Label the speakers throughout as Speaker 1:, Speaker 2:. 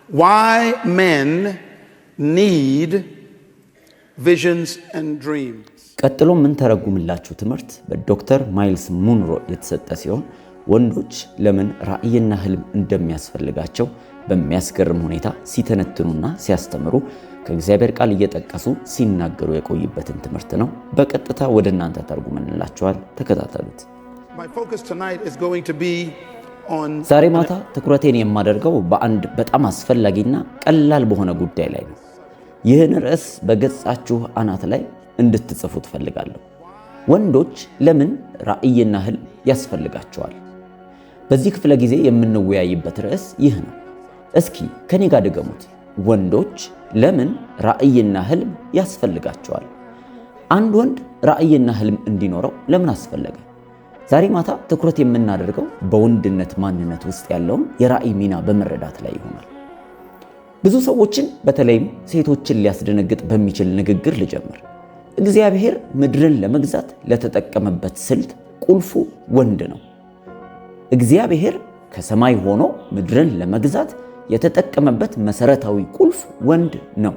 Speaker 1: why men need visions and dreams.
Speaker 2: ቀጥሎ ምን ተረጉምላችሁ ትምህርት በዶክተር ማይልስ ሙንሮ የተሰጠ ሲሆን ወንዶች ለምን ራእይና ህልም እንደሚያስፈልጋቸው በሚያስገርም ሁኔታ ሲተነትኑና ሲያስተምሩ ከእግዚአብሔር ቃል እየጠቀሱ ሲናገሩ የቆዩበትን ትምህርት ነው። በቀጥታ ወደ እናንተ ተርጉመንላችኋል። ተከታተሉት። ዛሬ ማታ ትኩረቴን የማደርገው በአንድ በጣም አስፈላጊና ቀላል በሆነ ጉዳይ ላይ ነው። ይህን ርዕስ በገጻችሁ አናት ላይ እንድትጽፉት ፈልጋለሁ። ወንዶች ለምን ራእይና ህልም ያስፈልጋቸዋል? በዚህ ክፍለ ጊዜ የምንወያይበት ርዕስ ይህ ነው። እስኪ ከኔ ጋር ድገሙት። ወንዶች ለምን ራእይና ህልም ያስፈልጋቸዋል? አንድ ወንድ ራእይና ህልም እንዲኖረው ለምን አስፈለገ? ዛሬ ማታ ትኩረት የምናደርገው በወንድነት ማንነት ውስጥ ያለውን የራእይ ሚና በመረዳት ላይ ይሆናል። ብዙ ሰዎችን በተለይም ሴቶችን ሊያስደነግጥ በሚችል ንግግር ልጀምር። እግዚአብሔር ምድርን ለመግዛት ለተጠቀመበት ስልት ቁልፉ ወንድ ነው። እግዚአብሔር ከሰማይ ሆኖ ምድርን ለመግዛት የተጠቀመበት መሰረታዊ ቁልፍ ወንድ ነው።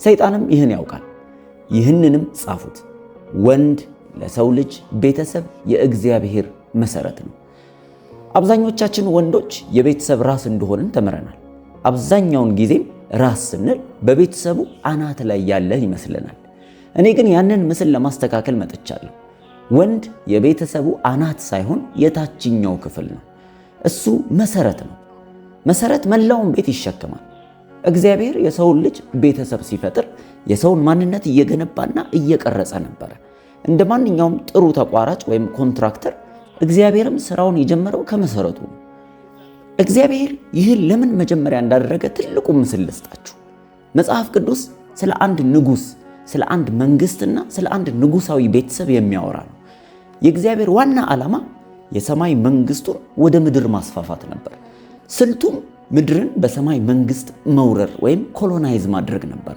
Speaker 2: ሰይጣንም ይህን ያውቃል። ይህንንም ጻፉት። ወንድ ለሰው ልጅ ቤተሰብ የእግዚአብሔር መሰረት ነው። አብዛኞቻችን ወንዶች የቤተሰብ ራስ እንደሆንን ተምረናል። አብዛኛውን ጊዜም ራስ ስንል በቤተሰቡ አናት ላይ ያለ ይመስለናል። እኔ ግን ያንን ምስል ለማስተካከል መጥቻለሁ። ወንድ የቤተሰቡ አናት ሳይሆን የታችኛው ክፍል ነው። እሱ መሰረት ነው። መሰረት መላውን ቤት ይሸከማል። እግዚአብሔር የሰውን ልጅ ቤተሰብ ሲፈጥር የሰውን ማንነት እየገነባና እየቀረጸ ነበረ። እንደ ማንኛውም ጥሩ ተቋራጭ ወይም ኮንትራክተር እግዚአብሔርም ስራውን የጀመረው ከመሰረቱ ነው። እግዚአብሔር ይህን ለምን መጀመሪያ እንዳደረገ ትልቁ ምስል ልስጣችሁ። መጽሐፍ ቅዱስ ስለ አንድ ንጉሥ፣ ስለ አንድ መንግስትና ስለ አንድ ንጉሳዊ ቤተሰብ የሚያወራ ነው። የእግዚአብሔር ዋና ዓላማ የሰማይ መንግስቱን ወደ ምድር ማስፋፋት ነበር። ስልቱም ምድርን በሰማይ መንግስት መውረር ወይም ኮሎናይዝ ማድረግ ነበር።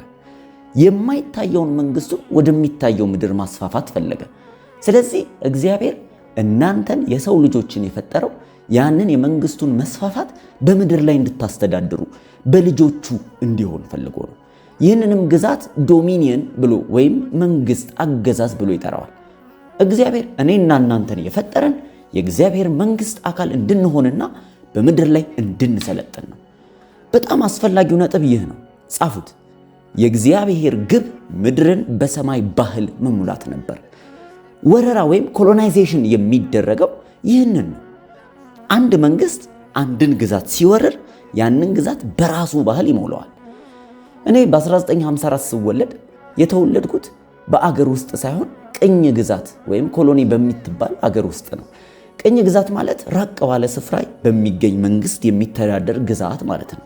Speaker 2: የማይታየውን መንግስቱን ወደሚታየው ምድር ማስፋፋት ፈለገ። ስለዚህ እግዚአብሔር እናንተን የሰው ልጆችን የፈጠረው ያንን የመንግስቱን መስፋፋት በምድር ላይ እንድታስተዳድሩ በልጆቹ እንዲሆን ፈልጎ ነው። ይህንንም ግዛት ዶሚኒየን ብሎ ወይም መንግስት፣ አገዛዝ ብሎ ይጠራዋል። እግዚአብሔር እኔና እናንተን የፈጠረን የእግዚአብሔር መንግስት አካል እንድንሆንና በምድር ላይ እንድንሰለጥን ነው። በጣም አስፈላጊው ነጥብ ይህ ነው። ጻፉት። የእግዚአብሔር ግብ ምድርን በሰማይ ባህል መሙላት ነበር። ወረራ ወይም ኮሎናይዜሽን የሚደረገው ይህንን ነው። አንድ መንግስት አንድን ግዛት ሲወርር ያንን ግዛት በራሱ ባህል ይሞላዋል። እኔ በ1954 ስወለድ የተወለድኩት በአገር ውስጥ ሳይሆን ቅኝ ግዛት ወይም ኮሎኒ በሚትባል አገር ውስጥ ነው። ቅኝ ግዛት ማለት ራቅ ባለ ስፍራ በሚገኝ መንግስት የሚተዳደር ግዛት ማለት ነው።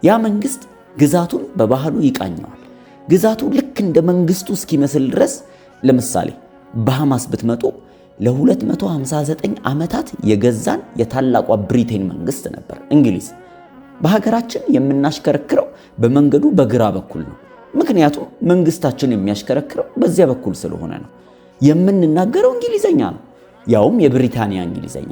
Speaker 2: ያ መንግስት ግዛቱን በባህሉ ይቃኘዋል። ግዛቱ ልክ እንደ መንግስቱ እስኪመስል ድረስ ለምሳሌ በሐማስ ብትመጡ ለ259 ዓመታት የገዛን የታላቋ ብሪቴን መንግስት ነበር እንግሊዝ። በሀገራችን የምናሽከረክረው በመንገዱ በግራ በኩል ነው። ምክንያቱም መንግስታችን የሚያሽከረክረው በዚያ በኩል ስለሆነ ነው። የምንናገረው እንግሊዘኛ ነው፣ ያውም የብሪታንያ እንግሊዘኛ።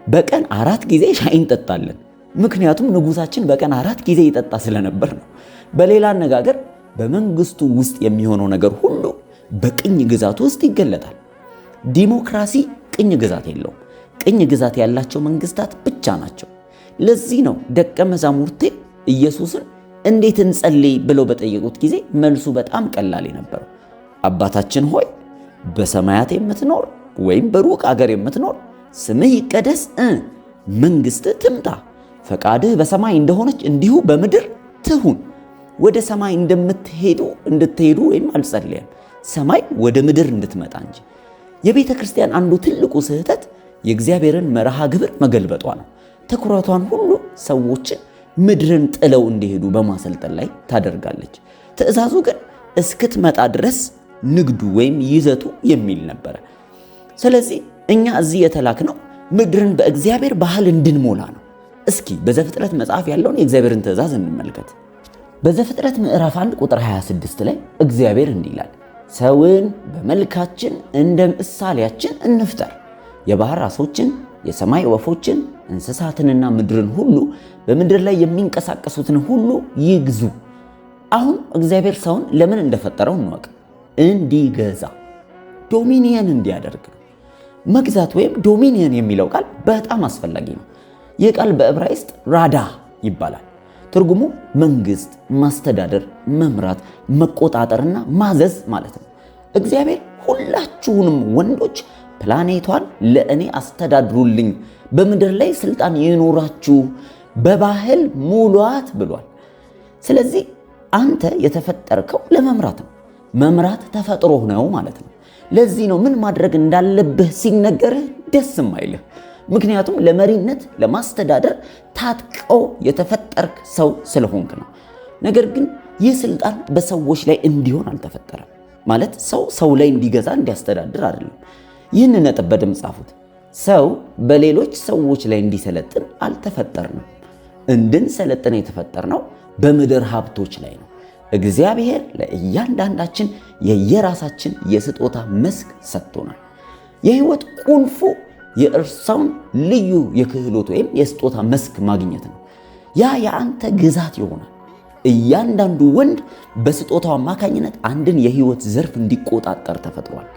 Speaker 2: በቀን 4 ጊዜ ሻይ እንጠጣለን፣ ምክንያቱም ንጉሳችን በቀን 4 ጊዜ ይጠጣ ስለነበር ነው። በሌላ አነጋገር በመንግስቱ ውስጥ የሚሆነው ነገር ሁሉ በቅኝ ግዛቱ ውስጥ ይገለጣል። ዲሞክራሲ ቅኝ ግዛት የለውም። ቅኝ ግዛት ያላቸው መንግስታት ብቻ ናቸው። ለዚህ ነው ደቀ መዛሙርቴ ኢየሱስን እንዴት እንጸልይ ብለው በጠየቁት ጊዜ መልሱ በጣም ቀላል የነበረው አባታችን ሆይ በሰማያት የምትኖር ወይም በሩቅ አገር የምትኖር ስምህ ይቀደስ፣ መንግስትህ ትምጣ፣ ፈቃድህ በሰማይ እንደሆነች እንዲሁ በምድር ትሁን። ወደ ሰማይ እንድትሄዱ ወይም አልጸልየም፣ ሰማይ ወደ ምድር እንድትመጣ እንጂ። የቤተ ክርስቲያን አንዱ ትልቁ ስህተት የእግዚአብሔርን መርሃ ግብር መገልበጧ ነው። ትኩረቷን ሁሉ ሰዎችን ምድርን ጥለው እንዲሄዱ በማሰልጠን ላይ ታደርጋለች። ትእዛዙ ግን እስክትመጣ ድረስ ንግዱ ወይም ይዘቱ የሚል ነበረ። ስለዚህ እኛ እዚህ የተላክነው ምድርን በእግዚአብሔር ባህል እንድንሞላ ነው። እስኪ በዘፍጥረት መጽሐፍ ያለውን የእግዚአብሔርን ትእዛዝ እንመልከት። በዘፍጥረት ምዕራፍ 1 ቁጥር 26 ላይ እግዚአብሔር እንዲህ ይላል፣ ሰውን በመልካችን እንደ ምሳሌያችን እንፍጠር፣ የባህር ዓሦችን፣ የሰማይ ወፎችን እንስሳትንና ምድርን ሁሉ በምድር ላይ የሚንቀሳቀሱትን ሁሉ ይግዙ። አሁን እግዚአብሔር ሰውን ለምን እንደፈጠረው እንወቅ። እንዲገዛ፣ ዶሚኒየን እንዲያደርግ ነው። መግዛት ወይም ዶሚኒየን የሚለው ቃል በጣም አስፈላጊ ነው። ይህ ቃል በዕብራይስጥ ራዳ ይባላል። ትርጉሙ መንግስት፣ ማስተዳደር፣ መምራት፣ መቆጣጠርና ማዘዝ ማለት ነው። እግዚአብሔር ሁላችሁንም ወንዶች ፕላኔቷን ለእኔ አስተዳድሩልኝ፣ በምድር ላይ ስልጣን ይኖራችሁ፣ በባህል ሙሏት ብሏል። ስለዚህ አንተ የተፈጠርከው ለመምራት ነው። መምራት ተፈጥሮ ነው ማለት ነው። ለዚህ ነው ምን ማድረግ እንዳለብህ ሲነገርህ ደስ የማይልህ። ምክንያቱም ለመሪነት ለማስተዳደር ታጥቀው የተፈጠርክ ሰው ስለሆንክ ነው። ነገር ግን ይህ ስልጣን በሰዎች ላይ እንዲሆን አልተፈጠረም። ማለት ሰው ላይ እንዲገዛ እንዲያስተዳድር አይደለም። ይህን ነጥብ በደንብ ጻፉት። ሰው በሌሎች ሰዎች ላይ እንዲሰለጥን አልተፈጠርንም። እንድንሰለጥን የተፈጠርነው በምድር ሀብቶች ላይ ነው። እግዚአብሔር ለእያንዳንዳችን የየራሳችን የስጦታ መስክ ሰጥቶናል። የህይወት ቁልፉ የእርሳውን ልዩ የክህሎት ወይም የስጦታ መስክ ማግኘት ነው። ያ የአንተ ግዛት ይሆናል። እያንዳንዱ ወንድ በስጦታው አማካኝነት አንድን የህይወት ዘርፍ እንዲቆጣጠር ተፈጥሯል።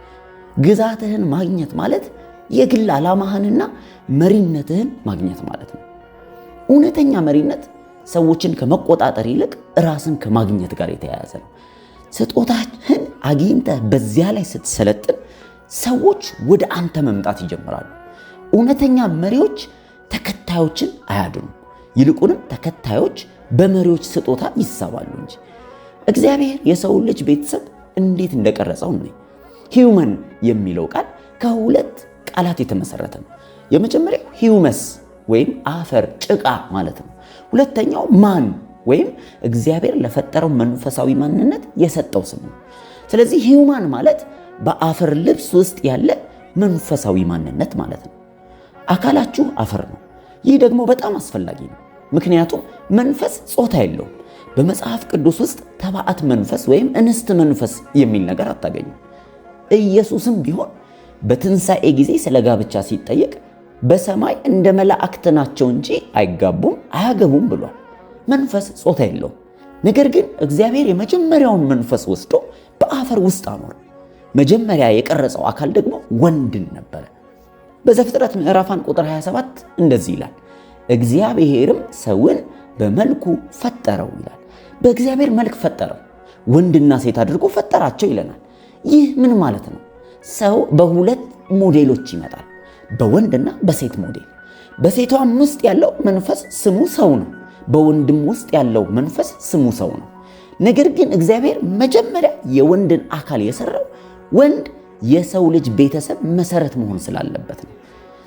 Speaker 2: ግዛትህን ማግኘት ማለት የግል ዓላማህንና መሪነትህን ማግኘት ማለት ነው። እውነተኛ መሪነት ሰዎችን ከመቆጣጠር ይልቅ ራስን ከማግኘት ጋር የተያያዘ ነው። ስጦታህን አግኝተህ በዚያ ላይ ስትሰለጥን ሰዎች ወደ አንተ መምጣት ይጀምራሉ። እውነተኛ መሪዎች ተከታዮችን አያድኑም። ይልቁንም ተከታዮች በመሪዎች ስጦታ ይሳባሉ እንጂ። እግዚአብሔር የሰውን ልጅ ቤተሰብ እንዴት እንደቀረጸው ነው። ሂውመን የሚለው ቃል ከሁለት ቃላት የተመሰረተ ነው። የመጀመሪያው ሂውመስ ወይም አፈር ጭቃ ማለት ነው። ሁለተኛው ማን ወይም እግዚአብሔር ለፈጠረው መንፈሳዊ ማንነት የሰጠው ስም ነው። ስለዚህ ሂውማን ማለት በአፈር ልብስ ውስጥ ያለ መንፈሳዊ ማንነት ማለት ነው። አካላችሁ አፈር ነው። ይህ ደግሞ በጣም አስፈላጊ ነው። ምክንያቱም መንፈስ ጾታ የለውም። በመጽሐፍ ቅዱስ ውስጥ ተባዕት መንፈስ ወይም እንስት መንፈስ የሚል ነገር አታገኙም። ኢየሱስም ቢሆን በትንሣኤ ጊዜ ስለ ጋብቻ ሲጠየቅ በሰማይ እንደ መላእክት ናቸው እንጂ አይጋቡም አያገቡም ብሏል። መንፈስ ጾታ የለውም። ነገር ግን እግዚአብሔር የመጀመሪያውን መንፈስ ወስዶ በአፈር ውስጥ አኖረ። መጀመሪያ የቀረጸው አካል ደግሞ ወንድን ነበረ። በዘፍጥረት ምዕራፍ 1 ቁጥር 27 እንደዚህ ይላል፣ እግዚአብሔርም ሰውን በመልኩ ፈጠረው ይላል። በእግዚአብሔር መልክ ፈጠረው፣ ወንድና ሴት አድርጎ ፈጠራቸው ይለናል። ይህ ምን ማለት ነው? ሰው በሁለት ሞዴሎች ይመጣል፣ በወንድና በሴት ሞዴል። በሴቷም ውስጥ ያለው መንፈስ ስሙ ሰው ነው፣ በወንድም ውስጥ ያለው መንፈስ ስሙ ሰው ነው። ነገር ግን እግዚአብሔር መጀመሪያ የወንድን አካል የሰራው ወንድ የሰው ልጅ ቤተሰብ መሰረት መሆን ስላለበት ነው።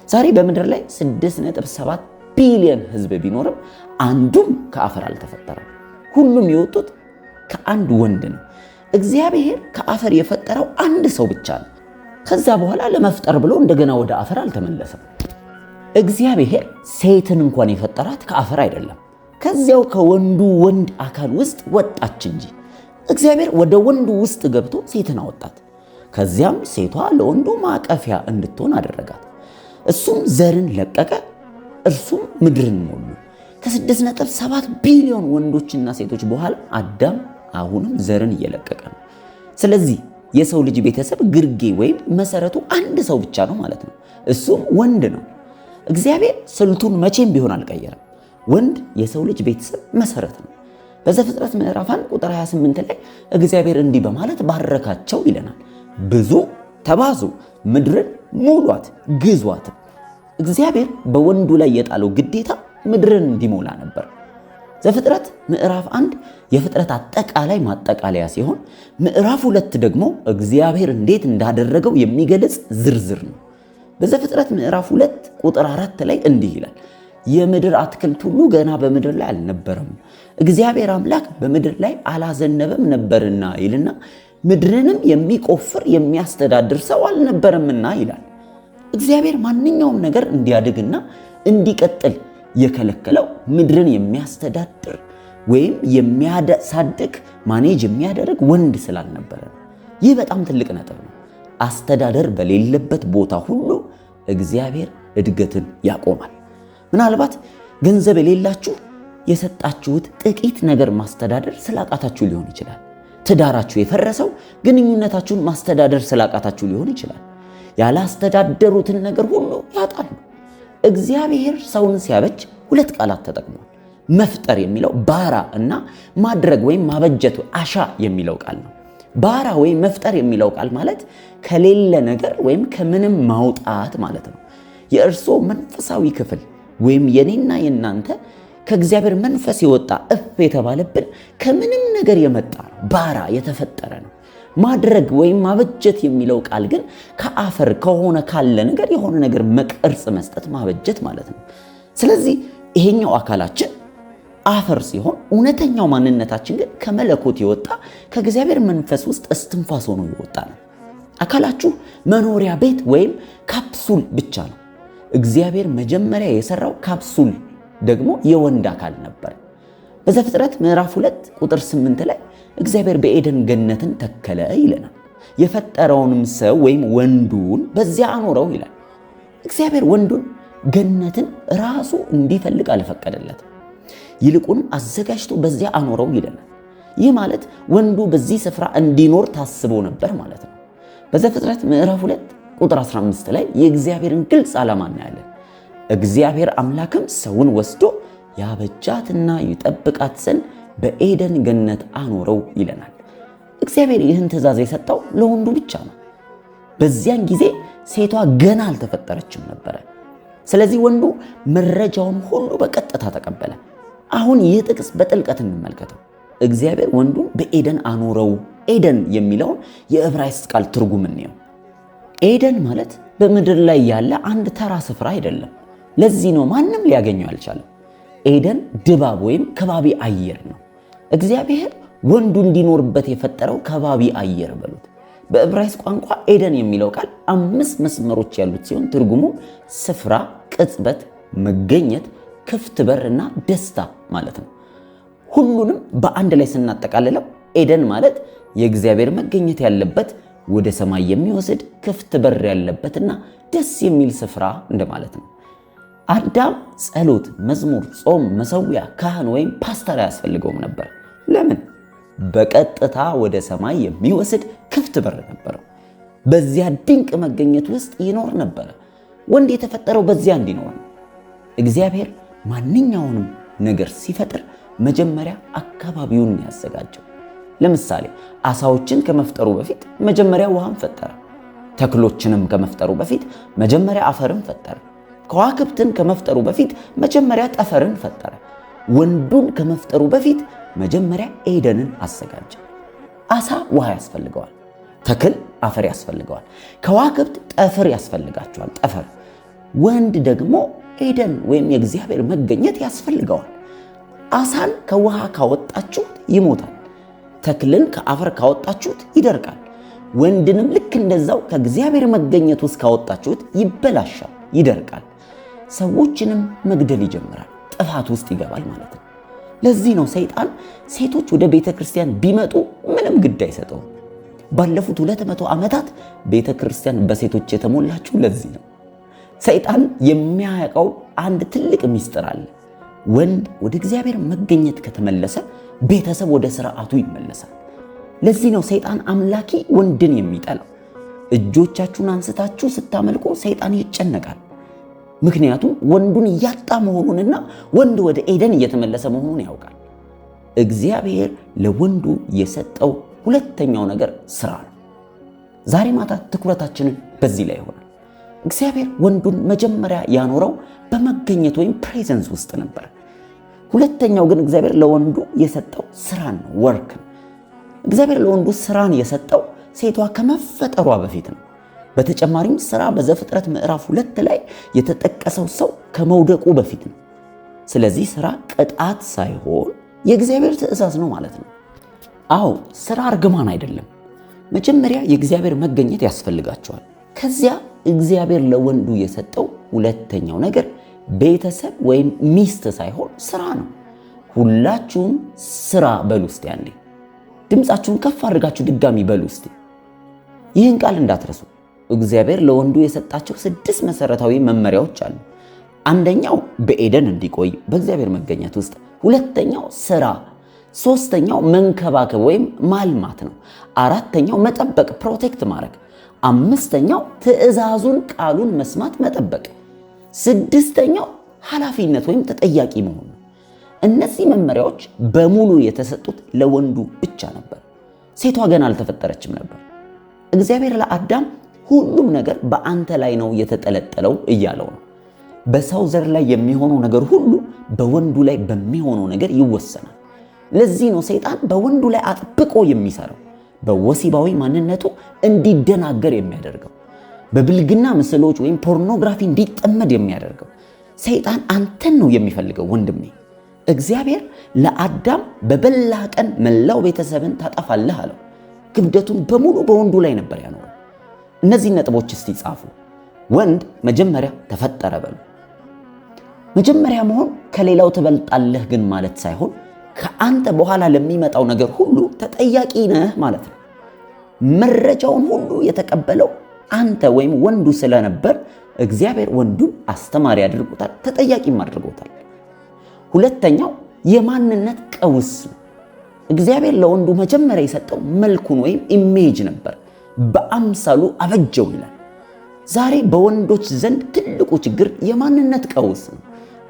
Speaker 2: ዛሬ በምድር ላይ 6.7 ቢሊዮን ሕዝብ ቢኖርም አንዱም ከአፈር አልተፈጠረም። ሁሉም የወጡት ከአንድ ወንድ ነው። እግዚአብሔር ከአፈር የፈጠረው አንድ ሰው ብቻ ነው። ከዛ በኋላ ለመፍጠር ብሎ እንደገና ወደ አፈር አልተመለሰም። እግዚአብሔር ሴትን እንኳን የፈጠራት ከአፈር አይደለም፣ ከዚያው ከወንዱ ወንድ አካል ውስጥ ወጣች እንጂ። እግዚአብሔር ወደ ወንዱ ውስጥ ገብቶ ሴትን አወጣት። ከዚያም ሴቷ ለወንዱ ማቀፊያ እንድትሆን አደረጋት። እሱም ዘርን ለቀቀ፣ እርሱም ምድርን ሞሉ። ከ6.7 ቢሊዮን ወንዶችና ሴቶች በኋላ አዳም አሁንም ዘርን እየለቀቀ ነው። ስለዚህ የሰው ልጅ ቤተሰብ ግርጌ ወይም መሰረቱ አንድ ሰው ብቻ ነው ማለት ነው። እሱም ወንድ ነው። እግዚአብሔር ስልቱን መቼም ቢሆን አልቀየረም። ወንድ የሰው ልጅ ቤተሰብ መሰረት ነው። በዘፍጥረት ምዕራፍ 1 ቁጥር 28 ላይ እግዚአብሔር እንዲህ በማለት ባረካቸው ይለናል፣ ብዙ ተባዙ፣ ምድርን ሙሏት፣ ግዟትም። እግዚአብሔር በወንዱ ላይ የጣለው ግዴታ ምድርን እንዲሞላ ነበር። ዘፍጥረት ምዕራፍ 1 የፍጥረት አጠቃላይ ማጠቃለያ ሲሆን ምዕራፍ 2 ደግሞ እግዚአብሔር እንዴት እንዳደረገው የሚገልጽ ዝርዝር ነው። በዘፍጥረት ምዕራፍ 2 ቁጥር 4 ላይ እንዲህ ይላል፣ የምድር አትክልት ሁሉ ገና በምድር ላይ አልነበረም፣ እግዚአብሔር አምላክ በምድር ላይ አላዘነበም ነበርና ይልና ምድርንም የሚቆፍር የሚያስተዳድር ሰው አልነበረምና ይላል። እግዚአብሔር ማንኛውም ነገር እንዲያድግና እንዲቀጥል የከለከለው ምድርን የሚያስተዳድር ወይም የሚያሳድግ ማኔጅ የሚያደርግ ወንድ ስላልነበረ። ይህ በጣም ትልቅ ነጥብ ነው። አስተዳደር በሌለበት ቦታ ሁሉ እግዚአብሔር እድገትን ያቆማል። ምናልባት ገንዘብ የሌላችሁ የሰጣችሁት ጥቂት ነገር ማስተዳደር ስላቃታችሁ ሊሆን ይችላል። ትዳራችሁ የፈረሰው ግንኙነታችሁን ማስተዳደር ስላቃታችሁ ሊሆን ይችላል። ያላስተዳደሩትን ነገር ሁሉ ያጣሉ። እግዚአብሔር ሰውን ሲያበጅ ሁለት ቃላት ተጠቅሟል። መፍጠር የሚለው ባራ እና ማድረግ ወይም ማበጀት አሻ የሚለው ቃል ነው። ባራ ወይም መፍጠር የሚለው ቃል ማለት ከሌለ ነገር ወይም ከምንም ማውጣት ማለት ነው። የእርሶ መንፈሳዊ ክፍል ወይም የኔና የናንተ ከእግዚአብሔር መንፈስ የወጣ እፍ የተባለብን ከምንም ነገር የመጣ ነው። ባራ የተፈጠረ ነው። ማድረግ ወይም ማበጀት የሚለው ቃል ግን ከአፈር ከሆነ ካለ ነገር የሆነ ነገር መቅርጽ መስጠት ማበጀት ማለት ነው። ስለዚህ ይሄኛው አካላችን አፈር ሲሆን እውነተኛው ማንነታችን ግን ከመለኮት የወጣ ከእግዚአብሔር መንፈስ ውስጥ እስትንፋስ ሆኖ የወጣ ነው። አካላችሁ መኖሪያ ቤት ወይም ካፕሱል ብቻ ነው። እግዚአብሔር መጀመሪያ የሰራው ካፕሱል ደግሞ የወንድ አካል ነበር። በዘፍጥረት ምዕራፍ 2 ቁጥር 8 ላይ እግዚአብሔር በኤደን ገነትን ተከለ ይለናል። የፈጠረውንም ሰው ወይም ወንዱን በዚያ አኖረው ይላል። እግዚአብሔር ወንዱን ገነትን ራሱ እንዲፈልግ አልፈቀደለትም። ይልቁንም አዘጋጅቶ በዚያ አኖረው ይለናል። ይህ ማለት ወንዱ በዚህ ስፍራ እንዲኖር ታስቦ ነበር ማለት ነው። በዘፍጥረት ምዕራፍ 2 ቁጥር 15 ላይ የእግዚአብሔርን ግልጽ ዓላማ እናያለን። እግዚአብሔር አምላክም ሰውን ወስዶ ያበጃትና ይጠብቃት ዘንድ በኤደን ገነት አኖረው ይለናል። እግዚአብሔር ይህን ትእዛዝ የሰጠው ለወንዱ ብቻ ነው። በዚያን ጊዜ ሴቷ ገና አልተፈጠረችም ነበረ። ስለዚህ ወንዱ መረጃውን ሁሉ በቀጥታ ተቀበለ። አሁን ይህ ጥቅስ በጥልቀት እንመልከተው። እግዚአብሔር ወንዱን በኤደን አኖረው። ኤደን የሚለውን የዕብራይስጥ ቃል ትርጉም እንየው። ኤደን ማለት በምድር ላይ ያለ አንድ ተራ ስፍራ አይደለም። ለዚህ ነው ማንም ሊያገኘው አልቻለም። ኤደን ድባብ ወይም ከባቢ አየር ነው። እግዚአብሔር ወንዱ እንዲኖርበት የፈጠረው ከባቢ አየር በሉት። በዕብራይስጥ ቋንቋ ኤደን የሚለው ቃል 5 መስመሮች ያሉት ሲሆን ትርጉሙ ስፍራ፣ ቅጽበት፣ መገኘት፣ ክፍት በር እና ደስታ ማለት ነው። ሁሉንም በአንድ ላይ ስናጠቃልለው ኤደን ማለት የእግዚአብሔር መገኘት ያለበት ወደ ሰማይ የሚወስድ ክፍት በር ያለበትና ደስ የሚል ስፍራ እንደማለት ነው። አዳም ጸሎት፣ መዝሙር፣ ጾም፣ መሰዊያ፣ ካህን ወይም ፓስተር አያስፈልገውም ነበር። ለምን? በቀጥታ ወደ ሰማይ የሚወስድ ክፍት በር ነበረው። በዚያ ድንቅ መገኘት ውስጥ ይኖር ነበረ። ወንድ የተፈጠረው በዚያ እንዲኖር ነው። እግዚአብሔር ማንኛውንም ነገር ሲፈጥር መጀመሪያ አካባቢውን ያዘጋጀው። ለምሳሌ አሳዎችን ከመፍጠሩ በፊት መጀመሪያ ውሃን ፈጠረ። ተክሎችንም ከመፍጠሩ በፊት መጀመሪያ አፈርን ፈጠረ። ከዋክብትን ከመፍጠሩ በፊት መጀመሪያ ጠፈርን ፈጠረ። ወንዱን ከመፍጠሩ በፊት መጀመሪያ ኤደንን አዘጋጀ። አሳ ውሃ ያስፈልገዋል። ተክል አፈር ያስፈልገዋል። ከዋክብት ጠፈር ያስፈልጋቸዋል። ጠፈር። ወንድ ደግሞ ኤደን ወይም የእግዚአብሔር መገኘት ያስፈልገዋል። አሳን ከውሃ ካወጣችሁት ይሞታል። ተክልን ከአፈር ካወጣችሁት ይደርቃል። ወንድንም ልክ እንደዛው ከእግዚአብሔር መገኘት ውስጥ ካወጣችሁት ይበላሻል፣ ይደርቃል። ሰዎችንም መግደል ይጀምራል። ጥፋት ውስጥ ይገባል ማለት ነው። ለዚህ ነው ሰይጣን ሴቶች ወደ ቤተ ክርስቲያን ቢመጡ ምንም ግድ አይሰጠውም። ባለፉት 200 ዓመታት ቤተ ክርስቲያን በሴቶች የተሞላችው ለዚህ ነው። ሰይጣን የሚያውቀው አንድ ትልቅ ምስጢር አለ። ወንድ ወደ እግዚአብሔር መገኘት ከተመለሰ ቤተሰብ ወደ ስርዓቱ ይመለሳል። ለዚህ ነው ሰይጣን አምላኪ ወንድን የሚጠላው። እጆቻችሁን አንስታችሁ ስታመልኩ ሰይጣን ይጨነቃል። ምክንያቱም ወንዱን እያጣ መሆኑንና ወንድ ወደ ኤደን እየተመለሰ መሆኑን ያውቃል። እግዚአብሔር ለወንዱ የሰጠው ሁለተኛው ነገር ስራ ነው። ዛሬ ማታ ትኩረታችንን በዚህ ላይ ይሆናል። እግዚአብሔር ወንዱን መጀመሪያ ያኖረው በመገኘት ወይም ፕሬዘንስ ውስጥ ነበር። ሁለተኛው ግን እግዚአብሔር ለወንዱ የሰጠው ስራን ነው፣ ወርክ ነው። እግዚአብሔር ለወንዱ ስራን የሰጠው ሴቷ ከመፈጠሯ በፊት ነው። በተጨማሪም ስራ በዘፍጥረት ምዕራፍ 2 ላይ የተጠቀሰው ሰው ከመውደቁ በፊት ነው። ስለዚህ ስራ ቅጣት ሳይሆን የእግዚአብሔር ትእዛዝ ነው ማለት ነው። አዎ ስራ እርግማን አይደለም። መጀመሪያ የእግዚአብሔር መገኘት ያስፈልጋቸዋል። ከዚያ እግዚአብሔር ለወንዱ የሰጠው ሁለተኛው ነገር ቤተሰብ ወይም ሚስት ሳይሆን ስራ ነው። ሁላችሁም ስራ በሉ እስቲ አንዴ። ድምፃችሁን ከፍ አድርጋችሁ ድጋሚ በሉ እስቲ። ይህን ቃል እንዳትረሱ። እግዚአብሔር ለወንዱ የሰጣቸው 6 መሰረታዊ መመሪያዎች አሉ። አንደኛው በኤደን እንዲቆይ በእግዚአብሔር መገኘት ውስጥ፣ ሁለተኛው ስራ፣ ሶስተኛው መንከባከብ ወይም ማልማት ነው። አራተኛው መጠበቅ ፕሮቴክት ማድረግ፣ አምስተኛው ትእዛዙን ቃሉን መስማት መጠበቅ፣ ስድስተኛው ኃላፊነት ወይም ተጠያቂ መሆን ነው። እነዚህ መመሪያዎች በሙሉ የተሰጡት ለወንዱ ብቻ ነበር። ሴቷ ገና አልተፈጠረችም ነበር። እግዚአብሔር ለአዳም ሁሉም ነገር በአንተ ላይ ነው የተጠለጠለው እያለው ነው። በሰው ዘር ላይ የሚሆነው ነገር ሁሉ በወንዱ ላይ በሚሆነው ነገር ይወሰናል። ለዚህ ነው ሰይጣን በወንዱ ላይ አጥብቆ የሚሰራው፣ በወሲባዊ ማንነቱ እንዲደናገር የሚያደርገው፣ በብልግና ምስሎች ወይም ፖርኖግራፊ እንዲጠመድ የሚያደርገው። ሰይጣን አንተን ነው የሚፈልገው ወንድሜ። እግዚአብሔር ለአዳም በበላ ቀን መላው ቤተሰብን ታጠፋለህ አለው። ክብደቱን በሙሉ በወንዱ ላይ ነበር ያኖረው። እነዚህ ነጥቦች እስቲ ጻፉ። ወንድ መጀመሪያ ተፈጠረ በሉ። መጀመሪያ መሆን ከሌላው ትበልጣለህ ግን ማለት ሳይሆን ከአንተ በኋላ ለሚመጣው ነገር ሁሉ ተጠያቂ ነህ ማለት ነው። መረጃውን ሁሉ የተቀበለው አንተ ወይም ወንዱ ስለነበር እግዚአብሔር ወንዱን አስተማሪ አድርጎታል፣ ተጠያቂም አድርጎታል። ሁለተኛው የማንነት ቀውስ ነው። እግዚአብሔር ለወንዱ መጀመሪያ የሰጠው መልኩን ወይም ኢሜጅ ነበር። በአምሳሉ አበጀው ይላል። ዛሬ በወንዶች ዘንድ ትልቁ ችግር የማንነት ቀውስ ነው።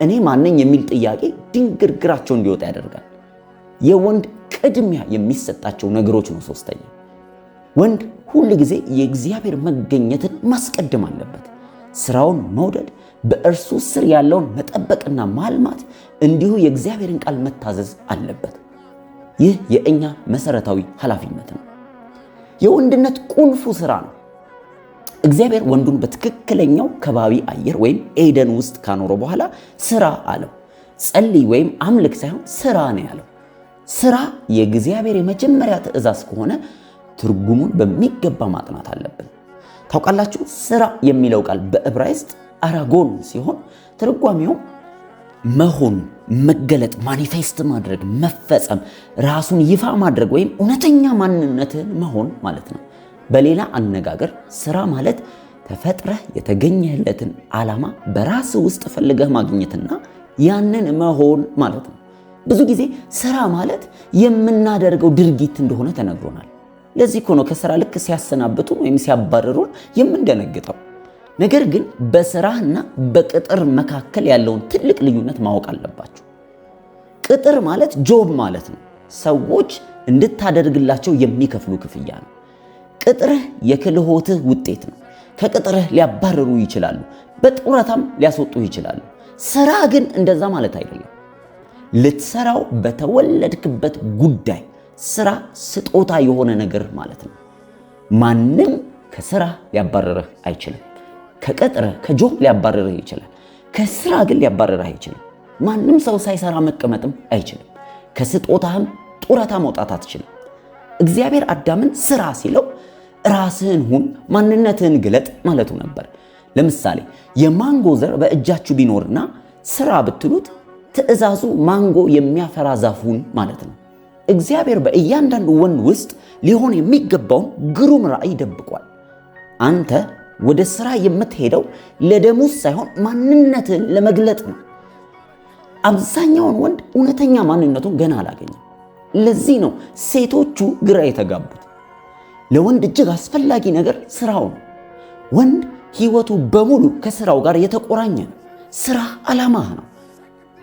Speaker 2: እኔ ማነኝ የሚል ጥያቄ ድንግርግራቸው እንዲወጣ ያደርጋል። የወንድ ቅድሚያ የሚሰጣቸው ነገሮች ነው። ሶስተኛ ወንድ ሁል ጊዜ የእግዚአብሔር መገኘትን ማስቀደም አለበት። ስራውን መውደድ፣ በእርሱ ስር ያለውን መጠበቅና ማልማት፣ እንዲሁ የእግዚአብሔርን ቃል መታዘዝ አለበት። ይህ የእኛ መሰረታዊ ኃላፊነት ነው። የወንድነት ቁልፉ ስራ ነው። እግዚአብሔር ወንዱን በትክክለኛው ከባቢ አየር ወይም ኤደን ውስጥ ካኖረ በኋላ ስራ አለው። ጸልይ ወይም አምልክ ሳይሆን ስራ ነው ያለው። ስራ የእግዚአብሔር የመጀመሪያ ትእዛዝ ከሆነ ትርጉሙን በሚገባ ማጥናት አለብን። ታውቃላችሁ፣ ስራ የሚለው ቃል በዕብራይስጥ አራጎን ሲሆን ትርጓሜው መሆን፣ መገለጥ፣ ማኒፌስት ማድረግ፣ መፈጸም፣ ራሱን ይፋ ማድረግ ወይም እውነተኛ ማንነትን መሆን ማለት ነው። በሌላ አነጋገር ስራ ማለት ተፈጥረህ የተገኘለትን ዓላማ በራስ ውስጥ ፈልገህ ማግኘትና ያንን መሆን ማለት ነው። ብዙ ጊዜ ስራ ማለት የምናደርገው ድርጊት እንደሆነ ተነግሮናል። ለዚህ እኮ ነው ከስራ ልክ ሲያሰናብቱን ወይም ሲያባረሩን የምንደነግጠው። ነገር ግን በስራና በቅጥር መካከል ያለውን ትልቅ ልዩነት ማወቅ አለባችሁ። ቅጥር ማለት ጆብ ማለት ነው። ሰዎች እንድታደርግላቸው የሚከፍሉ ክፍያ ነው። ቅጥርህ የክህሎትህ ውጤት ነው። ከቅጥርህ ሊያባረሩ ይችላሉ፣ በጡረታም ሊያስወጡ ይችላሉ። ስራ ግን እንደዛ ማለት አይደለም። ልትሰራው በተወለድክበት ጉዳይ ስራ ስጦታ የሆነ ነገር ማለት ነው። ማንም ከስራ ሊያባረርህ አይችልም። ከቅጥርህ ከጆብ ሊያባረርህ ይችላል። ከስራ ግን ሊያባረርህ አይችልም። ማንም ሰው ሳይሰራ መቀመጥም አይችልም። ከስጦታህም ጡረታ መውጣት አትችልም። እግዚአብሔር አዳምን ስራ ሲለው ራስህን ሁን፣ ማንነትህን ግለጥ ማለቱ ነበር። ለምሳሌ የማንጎ ዘር በእጃችሁ ቢኖርና ስራ ብትሉት ትእዛዙ ማንጎ የሚያፈራ ዛፍ ሁን ማለት ነው። እግዚአብሔር በእያንዳንዱ ወንድ ውስጥ ሊሆን የሚገባውን ግሩም ራእይ ደብቋል። አንተ ወደ ስራ የምትሄደው ለደሞዝ ሳይሆን ማንነትህን ለመግለጥ ነው። አብዛኛውን ወንድ እውነተኛ ማንነቱን ገና አላገኘም። ለዚህ ነው ሴቶቹ ግራ የተጋቡት። ለወንድ እጅግ አስፈላጊ ነገር ስራው ነው። ወንድ ህይወቱ በሙሉ ከስራው ጋር የተቆራኘ ነው። ስራ ዓላማህ ነው።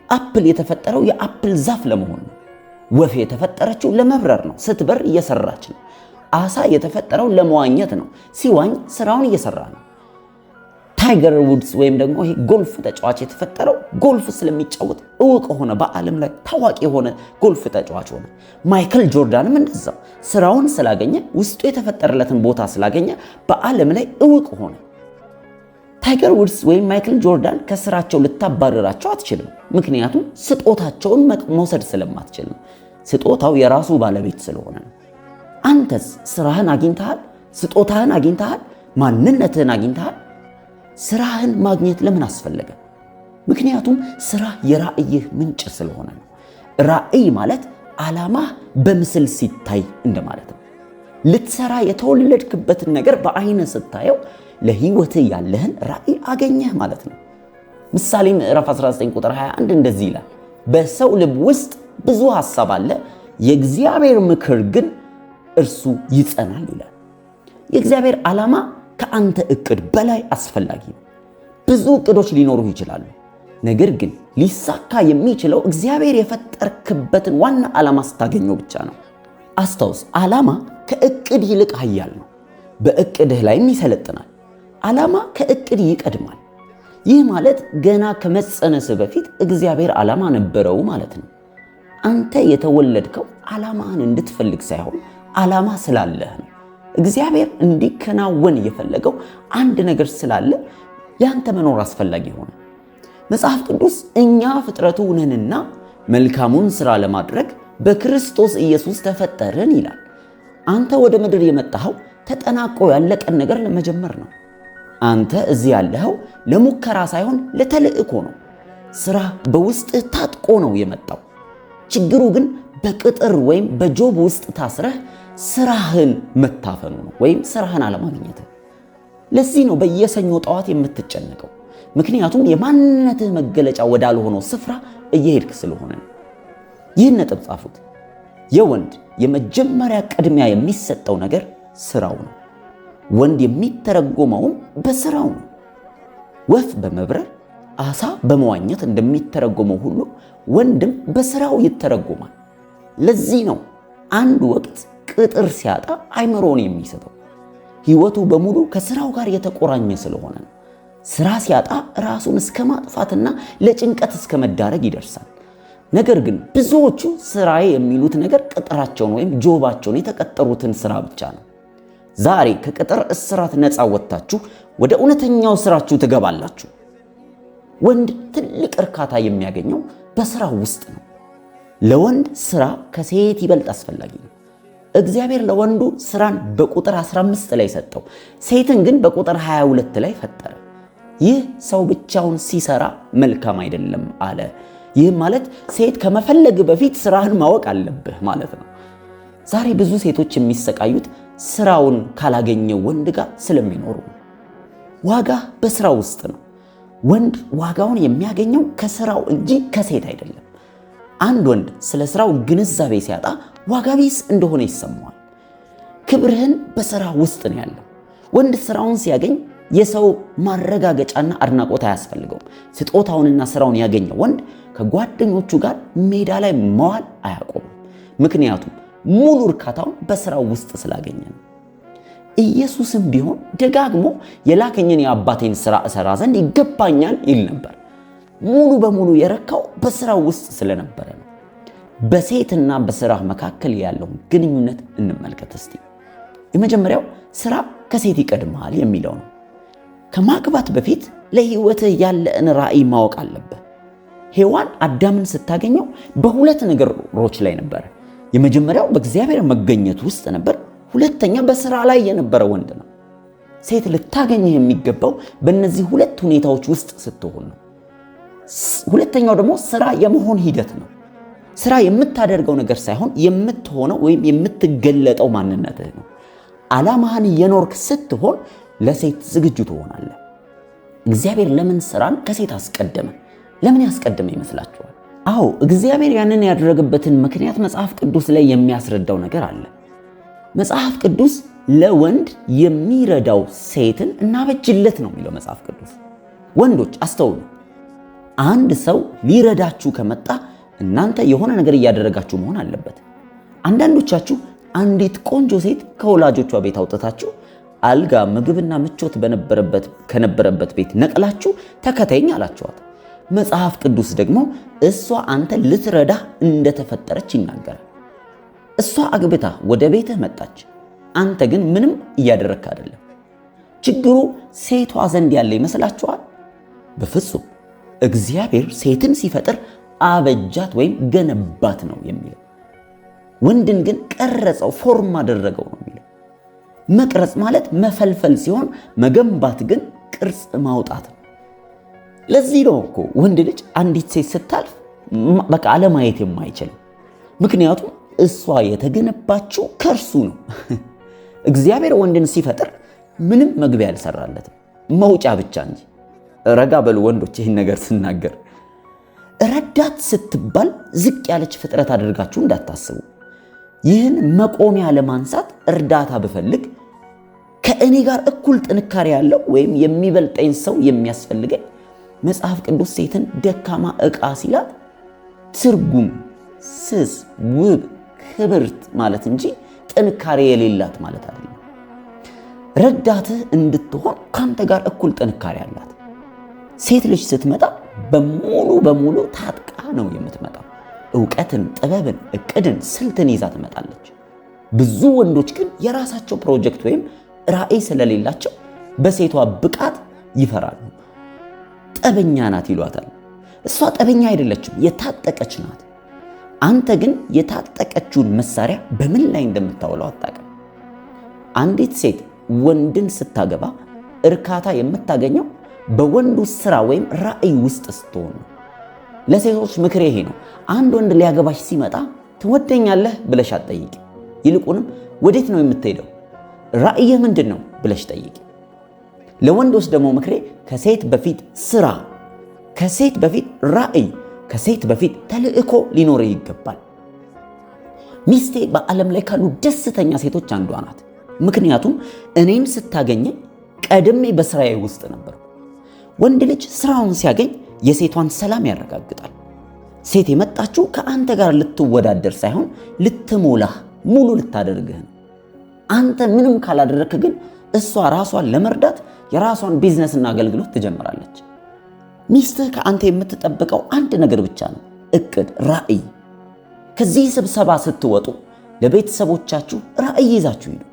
Speaker 2: አፕል የተፈጠረው የአፕል ዛፍ ለመሆን ነው። ወፍ የተፈጠረችው ለመብረር ነው። ስትበር እየሰራች ነው። አሳ የተፈጠረው ለመዋኘት ነው። ሲዋኝ ስራውን እየሰራ ነው። ታይገር ውድስ ወይም ደግሞ ይሄ ጎልፍ ተጫዋች የተፈጠረው ጎልፍ ስለሚጫወት እውቅ ሆነ። በዓለም ላይ ታዋቂ የሆነ ጎልፍ ተጫዋች ሆነ። ማይክል ጆርዳንም እንደዛው ስራውን ስላገኘ፣ ውስጡ የተፈጠረለትን ቦታ ስላገኘ በዓለም ላይ እውቅ ሆነ። ታይገር ውድስ ወይም ማይክል ጆርዳን ከስራቸው ልታባረራቸው አትችልም። ምክንያቱም ስጦታቸውን መውሰድ ስለማትችል ነው። ስጦታው የራሱ ባለቤት ስለሆነ ነው። አንተስ ስራህን አግኝተሃል? ስጦታህን አግኝተሃል? ማንነትህን አግኝተሃል? ስራህን ማግኘት ለምን አስፈለገ? ምክንያቱም ስራ የራእይህ ምንጭ ስለሆነ ነው። ራእይ ማለት ዓላማህ በምስል ሲታይ እንደማለት ነው። ልትሰራ የተወለድክበትን ነገር በአይነ ስታየው ለህይወት ያለህን ራእይ አገኘህ ማለት ነው። ምሳሌ ምዕራፍ 19 ቁጥር 21 እንደዚህ ይላል፣ በሰው ልብ ውስጥ ብዙ ሐሳብ አለ፣ የእግዚአብሔር ምክር ግን እርሱ ይጸናል ይላል። የእግዚአብሔር ዓላማ ከአንተ እቅድ በላይ አስፈላጊ ነው። ብዙ እቅዶች ሊኖሩ ይችላሉ። ነገር ግን ሊሳካ የሚችለው እግዚአብሔር የፈጠርክበትን ዋና ዓላማ ስታገኘው ብቻ ነው። አስታውስ፣ ዓላማ ከእቅድ ይልቅ ኃያል ነው። በእቅድህ ላይም ይሰለጥናል። ዓላማ ከእቅድ ይቀድማል። ይህ ማለት ገና ከመጸነስ በፊት እግዚአብሔር ዓላማ ነበረው ማለት ነው። አንተ የተወለድከው ዓላማህን እንድትፈልግ ሳይሆን ዓላማ ስላለህ ነው። እግዚአብሔር እንዲከናወን የፈለገው አንድ ነገር ስላለ ያንተ መኖር አስፈላጊ ሆነ። መጽሐፍ ቅዱስ እኛ ፍጥረቱ ነንና መልካሙን ሥራ ለማድረግ በክርስቶስ ኢየሱስ ተፈጠርን ይላል። አንተ ወደ ምድር የመጣኸው ተጠናቆ ያለቀን ነገር ለመጀመር ነው። አንተ እዚህ ያለኸው ለሙከራ ሳይሆን ለተልእኮ ነው። ሥራ በውስጥህ ታጥቆ ነው የመጣው። ችግሩ ግን በቅጥር ወይም በጆብ ውስጥ ታስረህ ሥራህን መታፈኑ ነው፣ ወይም ሥራህን አለማግኘት። ለዚህ ነው በየሰኞ ጠዋት የምትጨነቀው። ምክንያቱም የማንነትህ መገለጫ ወዳልሆነው ስፍራ እየሄድክ ስለሆነ ነው። ይህን ነጥብ ጻፉት። የወንድ የመጀመሪያ ቅድሚያ የሚሰጠው ነገር ሥራው ነው። ወንድ የሚተረጎመውም በሥራው ነው። ወፍ በመብረር ዓሣ በመዋኘት እንደሚተረጎመው ሁሉ ወንድም በሥራው ይተረጎማል። ለዚህ ነው አንድ ወቅት ቅጥር ሲያጣ አይምሮን የሚሰጠው። ሕይወቱ በሙሉ ከሥራው ጋር የተቆራኘ ስለሆነ ነው። ሥራ ሲያጣ ራሱን እስከ ማጥፋትና ለጭንቀት እስከ መዳረግ ይደርሳል። ነገር ግን ብዙዎቹ ሥራዬ የሚሉት ነገር ቅጥራቸውን ወይም ጆባቸውን የተቀጠሩትን ሥራ ብቻ ነው። ዛሬ ከቅጥር እስራት ነፃ ወጥታችሁ ወደ እውነተኛው ሥራችሁ ትገባላችሁ። ወንድ ትልቅ እርካታ የሚያገኘው በሥራው ውስጥ ነው። ለወንድ ሥራ ከሴት ይበልጥ አስፈላጊ ነው። እግዚአብሔር ለወንዱ ሥራን በቁጥር 15 ላይ ሰጠው፣ ሴትን ግን በቁጥር 22 ላይ ፈጠረ። ይህ ሰው ብቻውን ሲሰራ መልካም አይደለም አለ። ይህ ማለት ሴት ከመፈለግ በፊት ሥራህን ማወቅ አለብህ ማለት ነው። ዛሬ ብዙ ሴቶች የሚሰቃዩት ሥራውን ካላገኘው ወንድ ጋር ስለሚኖሩ ነው። ዋጋ በሥራው ውስጥ ነው። ወንድ ዋጋውን የሚያገኘው ከሥራው እንጂ ከሴት አይደለም። አንድ ወንድ ስለ ሥራው ግንዛቤ ሲያጣ ዋጋ ቢስ እንደሆነ ይሰማዋል። ክብርህን በሥራ ውስጥ ነው ያለው። ወንድ ሥራውን ሲያገኝ የሰው ማረጋገጫና አድናቆት አያስፈልገውም። ስጦታውንና ሥራውን ያገኘው ወንድ ከጓደኞቹ ጋር ሜዳ ላይ መዋል አያቆምም። ምክንያቱም ሙሉ እርካታውን በሥራው ውስጥ ስላገኘ ነው። ኢየሱስም ቢሆን ደጋግሞ የላከኝን የአባቴን ሥራ እሠራ ዘንድ ይገባኛል ይል ነበር። ሙሉ በሙሉ የረካው በሥራው ውስጥ ስለነበረ ነው። በሴትና በሥራ መካከል ያለውን ግንኙነት እንመልከት እስቲ። የመጀመሪያው ሥራ ከሴት ይቀድማል የሚለው ነው። ከማግባት በፊት ለሕይወትህ ያለህን ራእይ ማወቅ አለብህ። ሔዋን አዳምን ስታገኘው በሁለት ነገሮች ላይ ነበር። የመጀመሪያው በእግዚአብሔር መገኘት ውስጥ ነበር። ሁለተኛ በሥራ ላይ የነበረ ወንድ ነው። ሴት ልታገኝህ የሚገባው በእነዚህ ሁለት ሁኔታዎች ውስጥ ስትሆን ነው። ሁለተኛው ደግሞ ሥራ የመሆን ሂደት ነው። ሥራ የምታደርገው ነገር ሳይሆን የምትሆነው ወይም የምትገለጠው ማንነትህ ነው። ዓላማህን እየኖርክ ስትሆን ለሴት ዝግጁ ትሆናለህ። እግዚአብሔር ለምን ሥራን ከሴት አስቀደመ? ለምን ያስቀደመ ይመስላችኋል? አዎ፣ እግዚአብሔር ያንን ያደረገበትን ምክንያት መጽሐፍ ቅዱስ ላይ የሚያስረዳው ነገር አለ። መጽሐፍ ቅዱስ ለወንድ የሚረዳው ሴትን እናበጅለት ነው የሚለው መጽሐፍ ቅዱስ። ወንዶች አስተውሉ። አንድ ሰው ሊረዳችሁ ከመጣ እናንተ የሆነ ነገር እያደረጋችሁ መሆን አለበት። አንዳንዶቻችሁ አንዲት ቆንጆ ሴት ከወላጆቿ ቤት አውጥታችሁ አልጋ፣ ምግብና ምቾት ከነበረበት ቤት ነቅላችሁ ተከተይኝ አላችኋት። መጽሐፍ ቅዱስ ደግሞ እሷ አንተ ልትረዳህ እንደተፈጠረች ይናገራል። እሷ አግብታ ወደ ቤትህ መጣች፣ አንተ ግን ምንም እያደረግክ አይደለም። ችግሩ ሴቷ ዘንድ ያለ ይመስላችኋል? በፍጹም። እግዚአብሔር ሴትን ሲፈጥር አበጃት ወይም ገነባት ነው የሚለው። ወንድን ግን ቀረጸው፣ ፎርም አደረገው ነው የሚለው። መቅረጽ ማለት መፈልፈል ሲሆን መገንባት ግን ቅርጽ ማውጣት ነው። ለዚህ ነው እኮ ወንድ ልጅ አንዲት ሴት ስታልፍ በቃ አለማየት የማይችል። ምክንያቱም እሷ የተገነባችው ከእርሱ ነው። እግዚአብሔር ወንድን ሲፈጥር ምንም መግቢያ አልሰራለትም፣ መውጫ ብቻ እንጂ። ረጋ በሉ ወንዶች ይህን ነገር ስናገር። ረዳት ስትባል ዝቅ ያለች ፍጥረት አድርጋችሁ እንዳታስቡ። ይህን መቆሚያ ለማንሳት እርዳታ ብፈልግ ከእኔ ጋር እኩል ጥንካሬ ያለው ወይም የሚበልጠኝ ሰው የሚያስፈልገኝ መጽሐፍ ቅዱስ ሴትን ደካማ ዕቃ ሲላት ትርጉም፣ ስስ፣ ውብ፣ ክብርት ማለት እንጂ ጥንካሬ የሌላት ማለት አይደለም። ረዳትህ እንድትሆን ካንተ ጋር እኩል ጥንካሬ አላት። ሴት ልጅ ስትመጣ በሙሉ ታጥቃ ነው የምትመጣው። ዕውቀትን፣ ጥበብን፣ እቅድን፣ ስልትን ይዛ ትመጣለች። ብዙ ወንዶች ግን የራሳቸው ፕሮጀክት ወይም ራዕይ ስለሌላቸው በሴቷ ብቃት ይፈራሉ። ጠበኛ ናት ይሏታል። እሷ ጠበኛ አይደለችም፣ የታጠቀች ናት። አንተ ግን የታጠቀችውን መሳሪያ በምን ላይ እንደምታውለው አታውቅም። አንዲት ሴት ወንድን ስታገባ እርካታ የምታገኘው በወንዱ ስራ ወይም ራዕይ ውስጥ ስትሆን ነው። ለሴቶች ምክሬ ይሄ ነው። አንድ ወንድ ሊያገባሽ ሲመጣ ትወደኛለህ ብለሽ አትጠይቂ። ይልቁንም ወዴት ነው የምትሄደው? ራዕይህ ምንድን ነው ብለሽ ጠይቂ። ለወንዶች ደግሞ ምክሬ ከሴት በፊት ስራ፣ ከሴት በፊት ራዕይ፣ ከሴት በፊት ተልእኮ ሊኖር ይገባል። ሚስቴ በዓለም ላይ ካሉ ደስተኛ ሴቶች አንዷ ናት። ምክንያቱም እኔን ስታገኘኝ ቀድሜ በስራዬ ውስጥ ነበር። ወንድ ልጅ ስራውን ሲያገኝ የሴቷን ሰላም ያረጋግጣል። ሴት የመጣችው ከአንተ ጋር ልትወዳደር ሳይሆን ልትሞላህ፣ ሙሉ ልታደርግህ ነው። አንተ ምንም ካላደረክ ግን እሷ ራሷን ለመርዳት የራሷን ቢዝነስና አገልግሎት ትጀምራለች። ሚስትህ ከአንተ የምትጠብቀው አንድ ነገር ብቻ ነው፣ እቅድ፣ ራዕይ። ከዚህ ስብሰባ ስትወጡ ለቤተሰቦቻችሁ ራዕይ ይዛችሁ ሂዱ።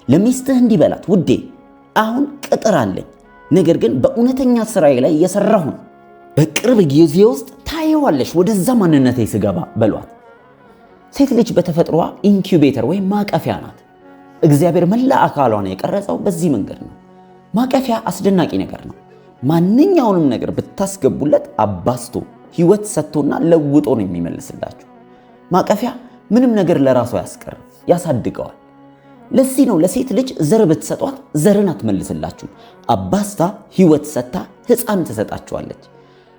Speaker 2: ለሚስትህ እንዲበላት፣ ውዴ አሁን ቅጥር አለኝ፣ ነገር ግን በእውነተኛ ስራዬ ላይ እየሰራሁ ነው። በቅርብ ጊዜ ውስጥ ታየዋለሽ ወደዛ ማንነቴ ስገባ በሏት። ሴት ልጅ በተፈጥሮዋ ኢንኩቤተር ወይም ማቀፊያ ናት። እግዚአብሔር መላ አካሏን የቀረጸው በዚህ መንገድ ነው። ማቀፊያ አስደናቂ ነገር ነው። ማንኛውንም ነገር ብታስገቡለት አባስቶ ህይወት ሰጥቶና ለውጦ ነው የሚመልስላችሁ። ማቀፊያ ምንም ነገር ለራሱ ያስቀርም፣ ያሳድገዋል። ለዚህ ነው ለሴት ልጅ ዘር ብትሰጧት ዘርን አትመልስላችሁ፣ አባስታ ህይወት ሰጥታ ህፃን ትሰጣችኋለች።